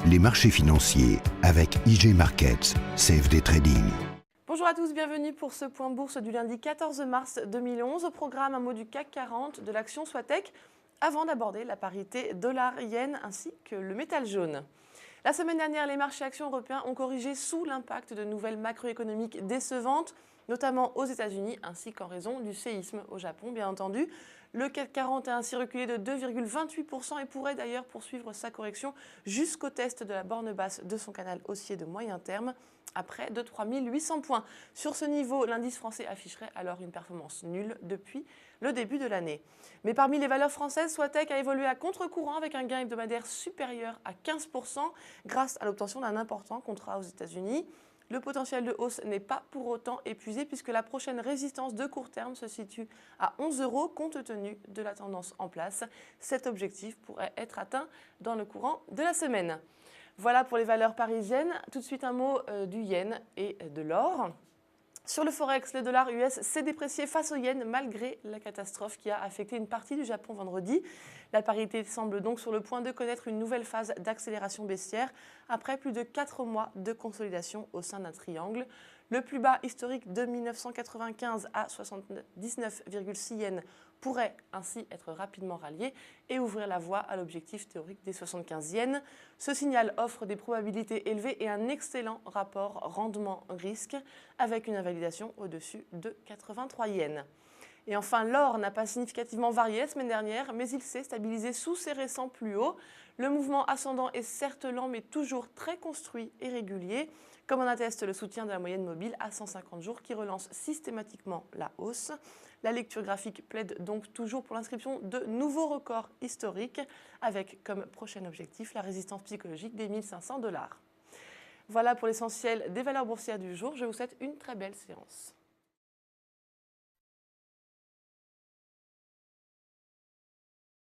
Les marchés financiers avec IG Markets, CFD Trading. Bonjour à tous, bienvenue pour ce point bourse du lundi 14 mars 2011. Au programme, un mot du CAC 40, de l'action Swatec, avant d'aborder la parité dollar-yen ainsi que le métal jaune. La semaine dernière, les marchés actions européens ont corrigé sous l'impact de nouvelles macroéconomiques décevantes, notamment aux États-Unis, ainsi qu'en raison du séisme au Japon, bien entendu. Le CAC 40 a ainsi reculé de 2,28% et pourrait d'ailleurs poursuivre sa correction jusqu'au test de la borne basse de son canal haussier de moyen terme, à près de 3800 points. Sur ce niveau, l'indice français afficherait alors une performance nulle depuis le début de l'année. Mais parmi les valeurs françaises, Swatec a évolué à contre-courant avec un gain hebdomadaire supérieur à 15% grâce à l'obtention d'un important contrat aux États-Unis. Le potentiel de hausse n'est pas pour autant épuisé puisque la prochaine résistance de court terme se situe à 11 € compte tenu de la tendance en place. Cet objectif pourrait être atteint dans le courant de la semaine. Voilà pour les valeurs parisiennes. Tout de suite un mot du yen et de l'or. Sur le Forex, le dollar US s'est déprécié face au yen malgré la catastrophe qui a affecté une partie du Japon vendredi. La parité semble donc sur le point de connaître une nouvelle phase d'accélération baissière après plus de 4 mois de consolidation au sein d'un triangle. Le plus bas historique de 1995 à 79,6 yens pourrait ainsi être rapidement rallié et ouvrir la voie à l'objectif théorique des 75 yens. Ce signal offre des probabilités élevées et un excellent rapport rendement-risque avec une invalidation au-dessus de 83 yens. Et enfin, l'or n'a pas significativement varié la semaine dernière, mais il s'est stabilisé sous ses récents plus hauts. Le mouvement ascendant est certes lent, mais toujours très construit et régulier, comme en atteste le soutien de la moyenne mobile à 150 jours qui relance systématiquement la hausse. La lecture graphique plaide donc toujours pour l'inscription de nouveaux records historiques, avec comme prochain objectif la résistance psychologique des 1500 $. Voilà pour l'essentiel des valeurs boursières du jour. Je vous souhaite une très belle séance.